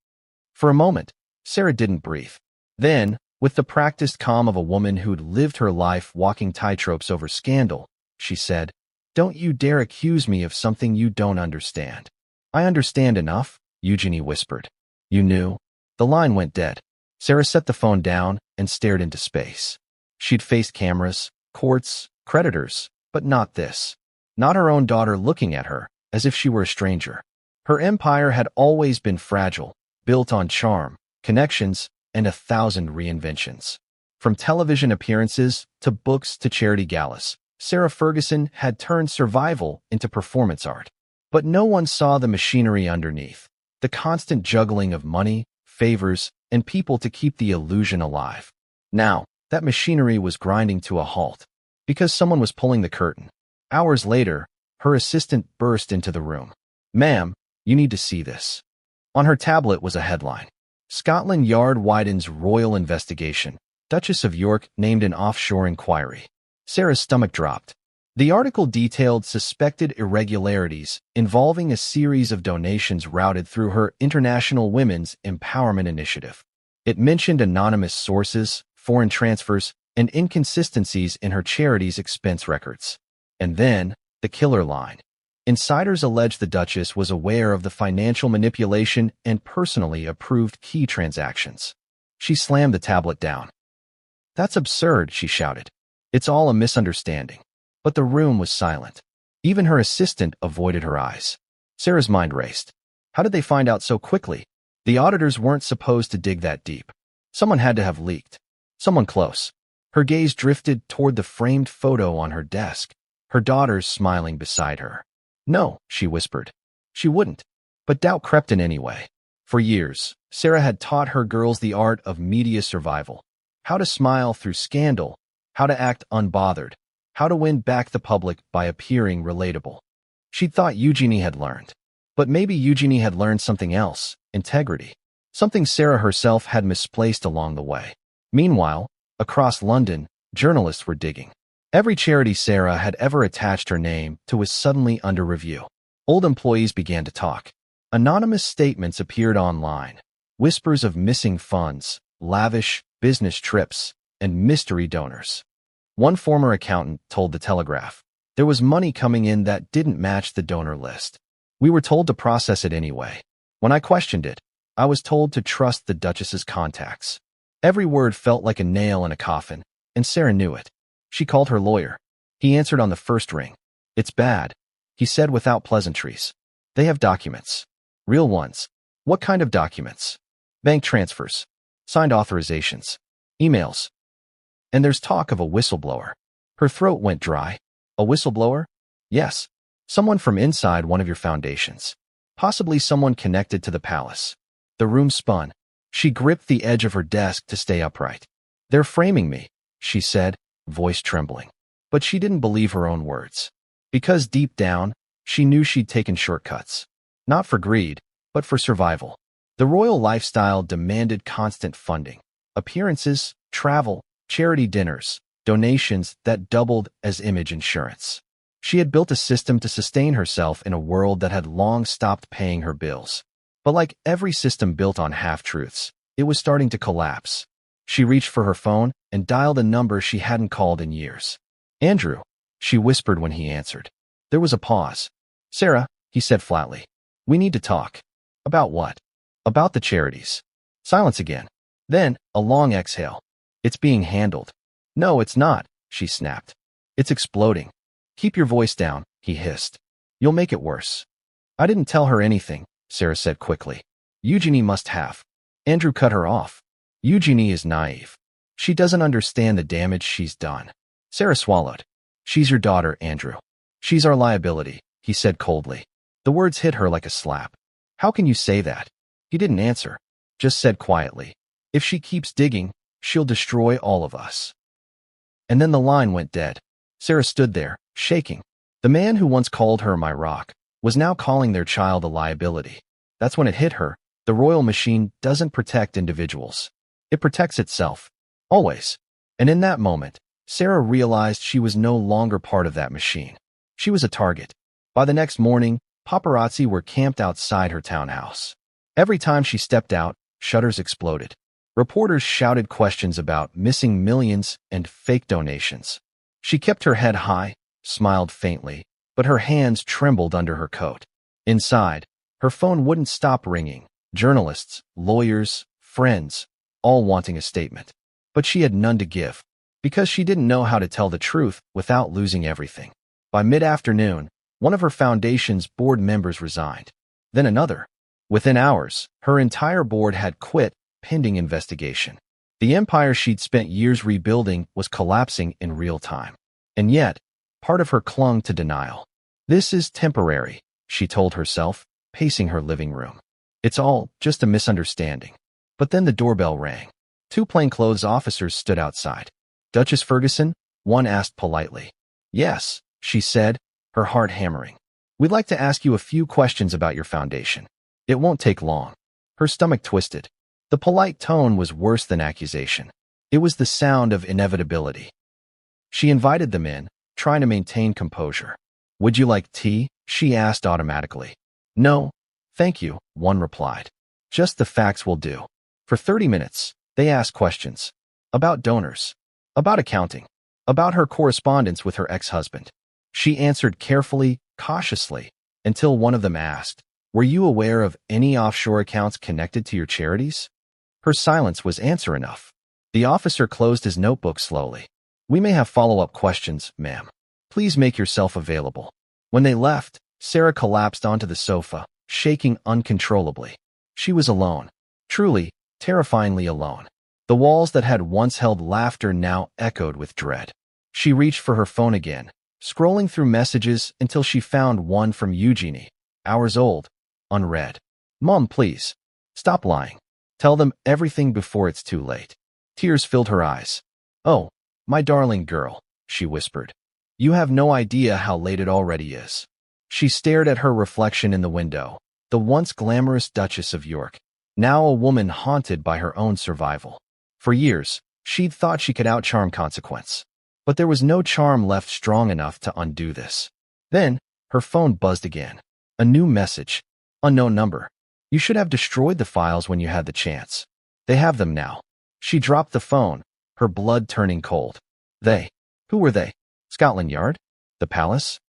For a moment, Sarah didn't breathe. Then, with the practiced calm of a woman who'd lived her life walking tightropes over scandal, she said, "Don't you dare accuse me of something you don't understand." "I understand enough," Eugenie whispered. "You knew?" The line went dead. Sarah set the phone down and stared into space. She'd faced cameras, courts, creditors, but not this. Not her own daughter looking at her, as if she were a stranger. Her empire had always been fragile, built on charm, connections, and 1,000 reinventions. From television appearances to books to charity galas, Sarah Ferguson had turned survival into performance art. But no one saw the machinery underneath, the constant juggling of money, favors, and people to keep the illusion alive. Now, that machinery was grinding to a halt, because someone was pulling the curtain. Hours later, her assistant burst into the room. "Ma'am, you need to see this." On her tablet was a headline: Scotland Yard widens royal investigation. Duchess of York named in offshore inquiry. Sarah's stomach dropped. The article detailed suspected irregularities involving a series of donations routed through her International Women's Empowerment Initiative. It mentioned anonymous sources, foreign transfers, and inconsistencies in her charity's expense records. And then, the killer line. Insiders allege the Duchess was aware of the financial manipulation and personally approved key transactions. She slammed the tablet down. "That's absurd," she shouted. "It's all a misunderstanding." But the room was silent. Even her assistant avoided her eyes. Sarah's mind raced. How did they find out so quickly? The auditors weren't supposed to dig that deep. Someone had to have leaked. Someone close. Her gaze drifted toward the framed photo on her desk, her daughters smiling beside her. "No," she whispered. She wouldn't. But doubt crept in anyway. For years, Sarah had taught her girls the art of media survival. How to smile through scandal, how to act unbothered, how to win back the public by appearing relatable. She'd thought Eugenie had learned. But maybe Eugenie had learned something else: integrity. Something Sarah herself had misplaced along the way. Meanwhile, across London, journalists were digging. Every charity Sarah had ever attached her name to was suddenly under review. Old employees began to talk. Anonymous statements appeared online. Whispers of missing funds, lavish business trips, and mystery donors. One former accountant told the Telegraph, "There was money coming in that didn't match the donor list. We were told to process it anyway. When I questioned it, I was told to trust the Duchess's contacts." Every word felt like a nail in a coffin, and Sarah knew it. She called her lawyer. He answered on the first ring. "It's bad," he said without pleasantries. "They have documents. Real ones." "What kind of documents?" "Bank transfers. Signed authorizations. Emails. And there's talk of a whistleblower." Her throat went dry. "A whistleblower?" "Yes. Someone from inside one of your foundations. Possibly someone connected to the palace." The room spun. She gripped the edge of her desk to stay upright. "They're framing me," she said, voice trembling. But she didn't believe her own words. Because deep down, she knew she'd taken shortcuts. Not for greed, but for survival. The royal lifestyle demanded constant funding. Appearances, travel, charity dinners, donations that doubled as image insurance. She had built a system to sustain herself in a world that had long stopped paying her bills. But like every system built on half-truths, it was starting to collapse. She reached for her phone and dialed a number she hadn't called in years. "Andrew," she whispered when he answered. There was a pause. "Sarah," he said flatly, "we need to talk." "About what?" "About the charities." Silence again. Then, a long exhale. "It's being handled." "No, it's not," she snapped. "It's exploding." "Keep your voice down," he hissed. "You'll make it worse." "I didn't tell her anything," Sarah said quickly. "Eugenie must have." Andrew cut her off. "Eugenie is naive. She doesn't understand the damage she's done." Sarah swallowed. "She's your daughter, Andrew. She's our liability," he said coldly. The words hit her like a slap. "How can you say that?" He didn't answer, just said quietly, "If she keeps digging, she'll destroy all of us." And then the line went dead. Sarah stood there, shaking. The man who once called her my rock was now calling their child a liability. That's when it hit her. The royal machine doesn't protect individuals. It protects itself. Always. And in that moment, Sarah realized she was no longer part of that machine. She was a target. By the next morning, paparazzi were camped outside her townhouse. Every time she stepped out, shutters exploded. Reporters shouted questions about missing millions and fake donations. She kept her head high, smiled faintly, but her hands trembled under her coat. Inside, her phone wouldn't stop ringing. Journalists, lawyers, friends, all wanting a statement. But she had none to give, because she didn't know how to tell the truth without losing everything. By mid-afternoon, one of her foundation's board members resigned. Then another. Within hours, her entire board had quit, pending investigation. The empire she'd spent years rebuilding was collapsing in real time. And yet, part of her clung to denial. "This is temporary," she told herself, pacing her living room. "It's all just a misunderstanding." But then the doorbell rang. Two plainclothes officers stood outside. "Duchess Ferguson?" one asked politely. "Yes," she said, her heart hammering. "We'd like to ask you a few questions about your foundation. It won't take long." Her stomach twisted. The polite tone was worse than accusation. It was the sound of inevitability. She invited them in, trying to maintain composure. "Would you like tea?" she asked automatically. "No, thank you," one replied. "Just the facts will do." For 30 minutes, they asked questions. About donors. About accounting. About her correspondence with her ex-husband. She answered carefully, cautiously, until one of them asked, "Were you aware of any offshore accounts connected to your charities?" Her silence was answer enough. The officer closed his notebook slowly. "We may have follow-up questions, ma'am. Please make yourself available." When they left, Sarah collapsed onto the sofa, shaking uncontrollably. She was alone. Truly, terrifyingly alone. The walls that had once held laughter now echoed with dread. She reached for her phone again, scrolling through messages until she found one from Eugenie, hours old, unread. "Mom, please. Stop lying. Tell them everything before it's too late." Tears filled her eyes. "Oh, my darling girl," she whispered. "You have no idea how late it already is." She stared at her reflection in the window, the once glamorous Duchess of York, now a woman haunted by her own survival. For years, she'd thought she could outcharm consequence. But there was no charm left strong enough to undo this. Then, her phone buzzed again. A new message. "Unknown number. You should have destroyed the files when you had the chance. They have them now." She dropped the phone, her blood turning cold. They? Who were they? Scotland Yard? The palace?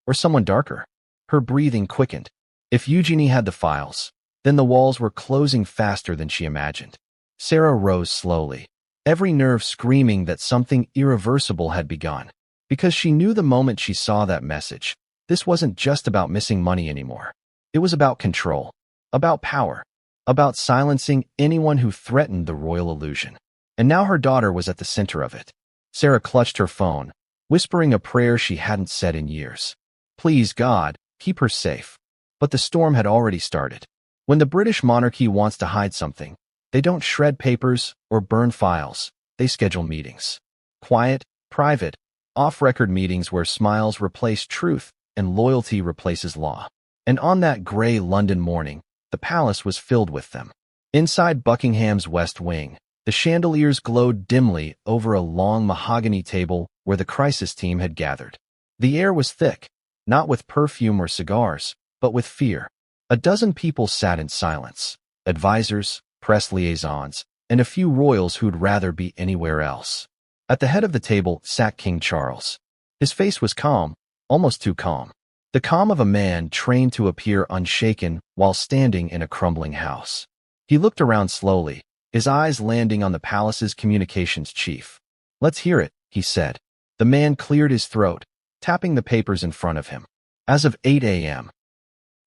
Or someone darker? Her breathing quickened. If Eugenie had the files, then the walls were closing faster than she imagined. Sarah rose slowly, every nerve screaming that something irreversible had begun. Because she knew the moment she saw that message, this wasn't just about missing money anymore. It was about control, about power, about silencing anyone who threatened the royal illusion. And now her daughter was at the center of it. Sarah clutched her phone, whispering a prayer she hadn't said in years. Please, God, keep her safe. But the storm had already started. When the British monarchy wants to hide something, they don't shred papers or burn files. They schedule meetings. Quiet, private, off-record meetings where smiles replace truth and loyalty replaces law. And on that gray London morning, the palace was filled with them. Inside Buckingham's West Wing, the chandeliers glowed dimly over a long mahogany table where the crisis team had gathered. The air was thick, not with perfume or cigars, but with fear. A dozen people sat in silence, advisors, press liaisons, and a few royals who'd rather be anywhere else. At the head of the table sat King Charles. His face was calm, almost too calm. The calm of a man trained to appear unshaken while standing in a crumbling house. He looked around slowly, his eyes landing on the palace's communications chief. Let's hear it, he said. The man cleared his throat, tapping the papers in front of him. As of 8 a.m.,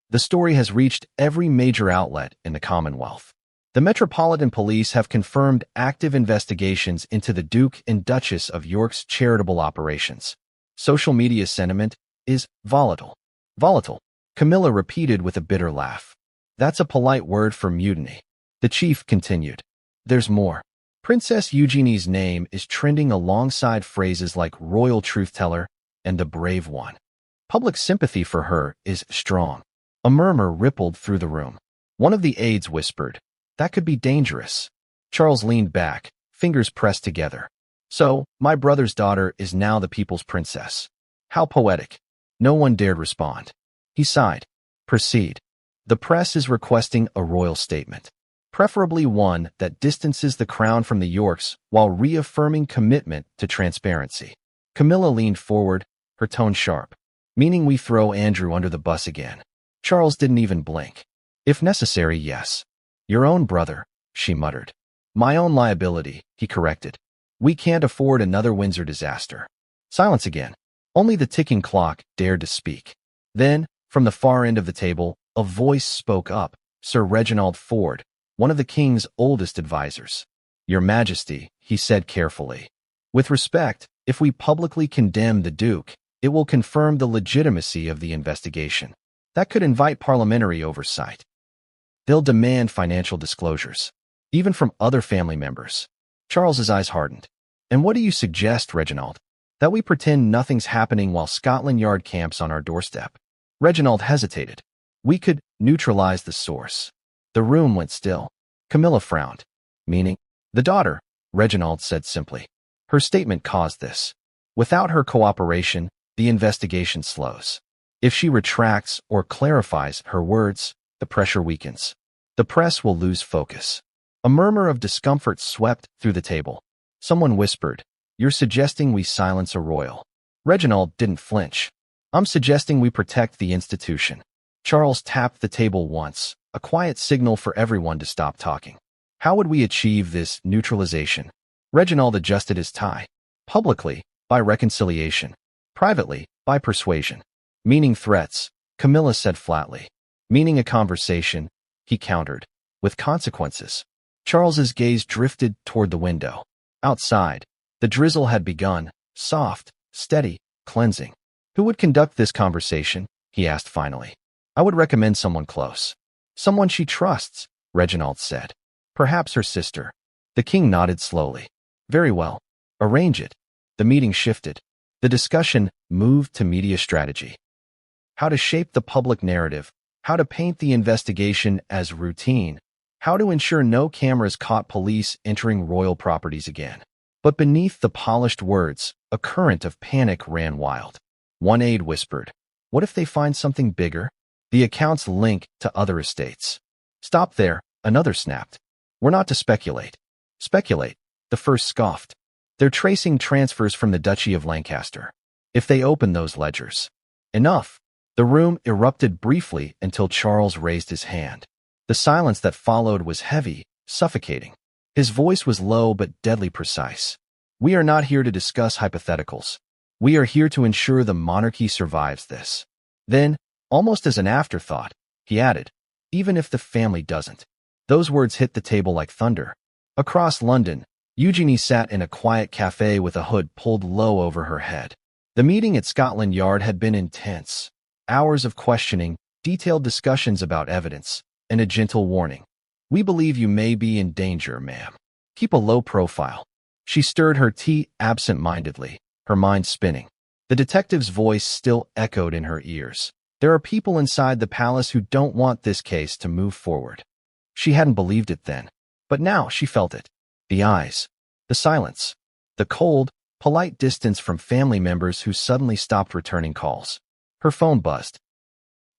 the story has reached every major outlet in the Commonwealth. The Metropolitan Police have confirmed active investigations into the Duke and Duchess of York's charitable operations. Social media sentiment is volatile. Volatile, Camilla repeated with a bitter laugh. That's a polite word for mutiny. The chief continued. There's more. Princess Eugenie's name is trending alongside phrases like royal truth-teller and the brave one. Public sympathy for her is strong. A murmur rippled through the room. One of the aides whispered, that could be dangerous. Charles leaned back, fingers pressed together. So, my brother's daughter is now the people's princess. How poetic. No one dared respond. He sighed. Proceed. The press is requesting a royal statement, preferably one that distances the crown from the Yorks while reaffirming commitment to transparency. Camilla leaned forward, her tone sharp. Meaning we throw Andrew under the bus again. Charles didn't even blink. If necessary, yes. Your own brother, she muttered. My own liability, he corrected. We can't afford another Windsor disaster. Silence again. Only the ticking clock dared to speak. Then, from the far end of the table, a voice spoke up, Sir Reginald Ford, one of the king's oldest advisers. Your Majesty, he said carefully. With respect, if we publicly condemn the Duke, it will confirm the legitimacy of the investigation. That could invite parliamentary oversight. They'll demand financial disclosures, even from other family members. Charles's eyes hardened. And what do you suggest, Reginald? That we pretend nothing's happening while Scotland Yard camps on our doorstep? Reginald hesitated. We could neutralize the source. The room went still. Camilla frowned. Meaning? The daughter, Reginald said simply. Her statement caused this. Without her cooperation, the investigation slows. If she retracts or clarifies her words, the pressure weakens. The press will lose focus. A murmur of discomfort swept through the table. Someone whispered, "You're suggesting we silence a royal." Reginald didn't flinch. "I'm suggesting we protect the institution." Charles tapped the table once, a quiet signal for everyone to stop talking. How would we achieve this neutralization? Reginald adjusted his tie. Publicly, by reconciliation. Privately, by persuasion. Meaning threats, Camilla said flatly. Meaning a conversation, he countered. With consequences. Charles's gaze drifted toward the window. Outside, the drizzle had begun, soft, steady, cleansing. Who would conduct this conversation? He asked finally. I would recommend someone close. Someone she trusts, Reginald said. Perhaps her sister. The king nodded slowly. Very well. Arrange it. The meeting shifted. The discussion moved to media strategy. How to shape the public narrative, how to paint the investigation as routine, how to ensure no cameras caught police entering royal properties again. But beneath the polished words, a current of panic ran wild. One aide whispered, "What if they find something bigger? The accounts link to other estates." "Stop there," another snapped. "We're not to speculate." "Speculate," the first scoffed. "They're tracing transfers from the Duchy of Lancaster. If they open those ledgers." Enough. The room erupted briefly until Charles raised his hand. The silence that followed was heavy, suffocating. His voice was low but deadly precise. "We are not here to discuss hypotheticals. We are here to ensure the monarchy survives this." Then, almost as an afterthought, he added, "Even if the family doesn't." Those words hit the table like thunder. Across London, Eugenie sat in a quiet cafe with a hood pulled low over her head. The meeting at Scotland Yard had been intense. Hours of questioning, detailed discussions about evidence, and a gentle warning. "We believe you may be in danger, ma'am. Keep a low profile." She stirred her tea absent-mindedly, her mind spinning. The detective's voice still echoed in her ears. "There are people inside the palace who don't want this case to move forward." She hadn't believed it then, but now she felt it. The eyes, the silence, the cold, polite distance from family members who suddenly stopped returning calls. Her phone buzzed.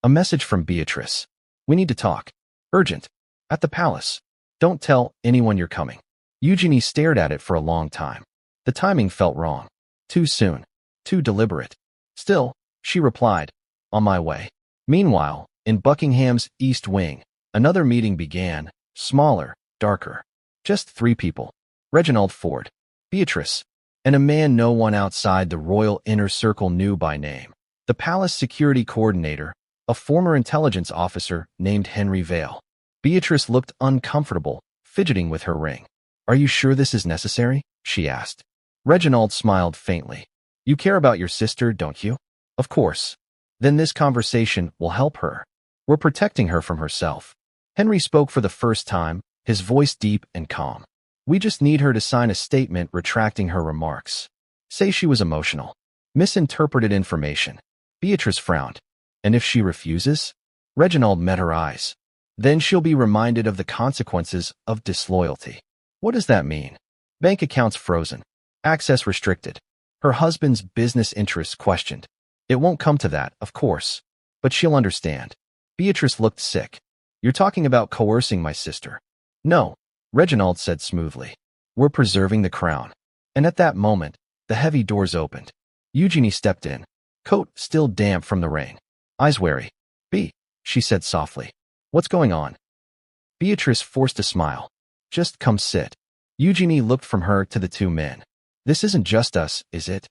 A message from Beatrice. "We need to talk. Urgent. At the palace. Don't tell anyone you're coming." Eugenie stared at it for a long time. The timing felt wrong. Too soon. Too deliberate. Still, she replied, "On my way." Meanwhile, in Buckingham's East Wing, another meeting began, smaller, darker. Just 3 people. Reginald Ford, Beatrice, and a man no one outside the royal inner circle knew by name. The palace security coordinator, a former intelligence officer named Henry Vale. Beatrice looked uncomfortable, fidgeting with her ring. "Are you sure this is necessary?" she asked. Reginald smiled faintly. "You care about your sister, don't you?" "Of course." "Then this conversation will help her. We're protecting her from herself." Henry spoke for the first time, his voice deep and calm. "We just need her to sign a statement retracting her remarks. Say she was emotional. Misinterpreted information." Beatrice frowned. "And if she refuses?" Reginald met her eyes. "Then she'll be reminded of the consequences of disloyalty." "What does that mean?" "Bank accounts frozen. Access restricted. Her husband's business interests questioned." "It won't come to that, of course. But she'll understand." Beatrice looked sick. "You're talking about coercing my sister." "No," Reginald said smoothly. "We're preserving the crown." And at that moment, the heavy doors opened. Eugenie stepped in, coat still damp from the rain. Eyes wary. She said softly. "What's going on?" Beatrice forced a smile. "Just come sit." Eugenie looked from her to the 2 men. "This isn't just us, is it?"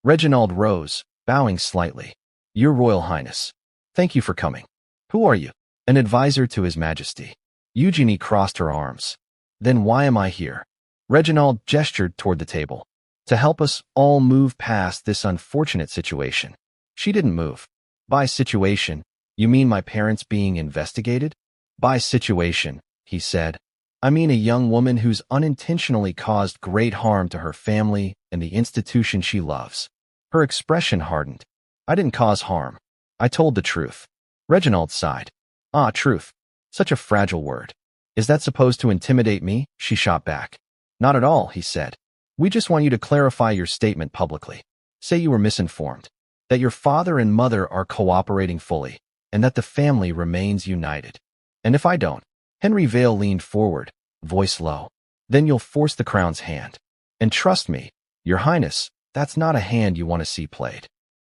Reginald rose, bowing slightly. "Your Royal Highness. Thank you for coming." "Who are you?" "An advisor to His Majesty." Eugenie crossed her arms. "Then why am I here?" Reginald gestured toward the table. "To help us all move past this unfortunate situation." She didn't move. "By situation, you mean my parents being investigated?" "By situation," he said, "I mean a young woman who's unintentionally caused great harm to her family and the institution she loves." Her expression hardened. "I didn't cause harm. I told the truth." Reginald sighed. "Ah, truth. Such a fragile word. Is that supposed to intimidate me? She shot back. Not at all, he said. We just want you to clarify your statement publicly. Say you were misinformed, that your father and mother are cooperating fully, and that the family remains united. And if I don't, Henry Vale leaned forward, voice low, then you'll force the crown's hand. And trust me, Your Highness, that's not a hand you want to see played.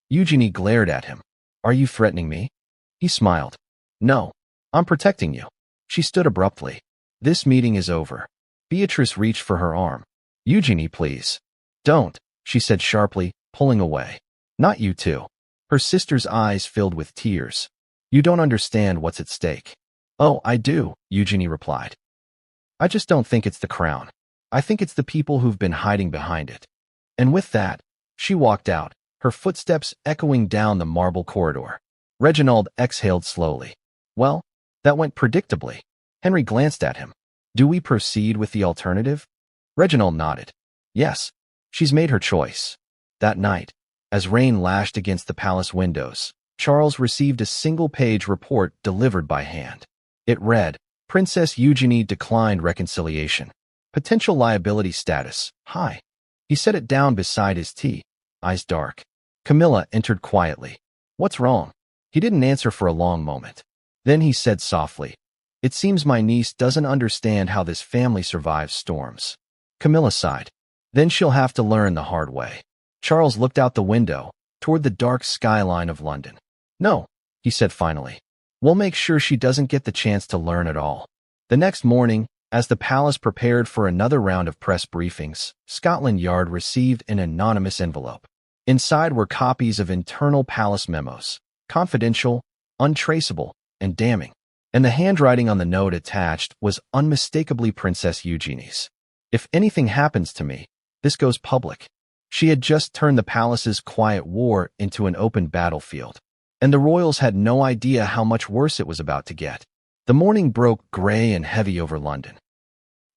Eugenie glared at him. Are you threatening me? He smiled. No, I'm protecting you. She stood abruptly. This meeting is over. Beatrice reached for her arm. Eugenie, please. Don't, she said sharply, pulling away. Not you too. Her sister's eyes filled with tears. You don't understand what's at stake. Oh, I do, Eugenie replied. I just don't think it's the crown. I think it's the people who've been hiding behind it. And with that, she walked out, her footsteps echoing down the marble corridor. Reginald exhaled slowly. Well, that went predictably. Henry glanced at him. Do we proceed with the alternative? Reginald nodded. Yes, she's made her choice. That night, as rain lashed against the palace windows, Charles received a single-page report delivered by hand. It read, Princess Eugenie declined reconciliation. Potential liability status, high. He set it down beside his tea, eyes dark. Camilla entered quietly. What's wrong? He didn't answer for a long moment. Then he said softly, It seems my niece doesn't understand how this family survives storms. Camilla sighed. Then she'll have to learn the hard way. Charles looked out the window, toward the dark skyline of London. No, he said finally. We'll make sure she doesn't get the chance to learn at all. The next morning, as the palace prepared for another round of press briefings, Scotland Yard received an anonymous envelope. Inside were copies of internal palace memos, confidential, untraceable, and damning. And the handwriting on the note attached was unmistakably Princess Eugenie's. If anything happens to me, this goes public. She had just turned the palace's quiet war into an open battlefield, and the royals had no idea how much worse it was about to get. The morning broke gray and heavy over London.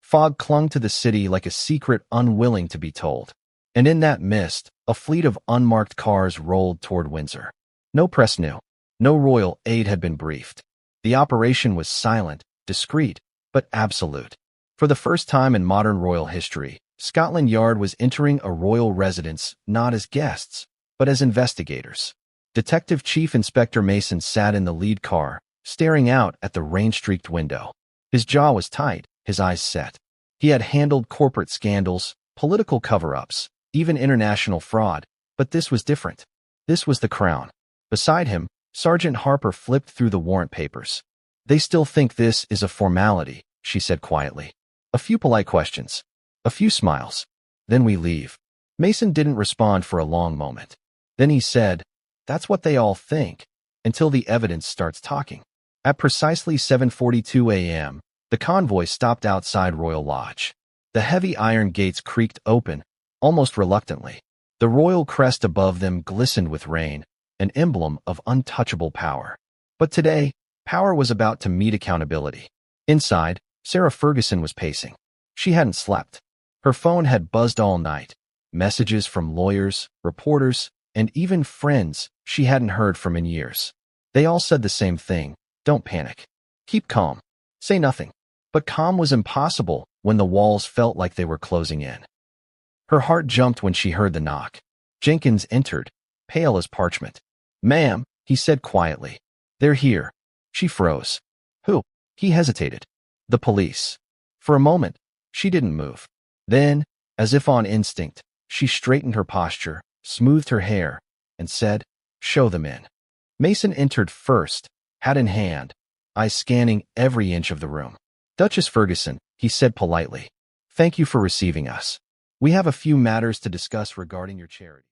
Fog clung to the city like a secret unwilling to be told, and in that mist, a fleet of unmarked cars rolled toward Windsor. No press knew. No royal aide had been briefed. The operation was silent, discreet, but absolute. For the first time in modern royal history, Scotland Yard was entering a royal residence not as guests, but as investigators. Detective Chief Inspector Mason sat in the lead car, staring out at the rain-streaked window. His jaw was tight, his eyes set. He had handled corporate scandals, political cover-ups, even international fraud, but this was different. This was the crown. Beside him, Sergeant Harper flipped through the warrant papers. They still think this is a formality, she said quietly. A few polite questions. A few smiles. Then we leave. Mason didn't respond for a long moment. Then he said, That's what they all think, until the evidence starts talking. At precisely 7:42 a.m., the convoy stopped outside Royal Lodge. The heavy iron gates creaked open, almost reluctantly. The royal crest above them glistened with rain, an emblem of untouchable power. But today, power was about to meet accountability. Inside, Sarah Ferguson was pacing. She hadn't slept. Her phone had buzzed all night. Messages from lawyers, reporters, and even friends she hadn't heard from in years. They all said the same thing. Don't panic. Keep calm. Say nothing. But calm was impossible when the walls felt like they were closing in. Her heart jumped when she heard the knock. Jenkins entered, pale as parchment. Ma'am, he said quietly. They're here. She froze. Who? He hesitated. The police. For a moment, she didn't move. Then, as if on instinct, she straightened her posture, smoothed her hair, and said, Show them in. Mason entered first, hat in hand, eyes scanning every inch of the room. Duchess Ferguson, he said politely. Thank you for receiving us. We have a few matters to discuss regarding your charity.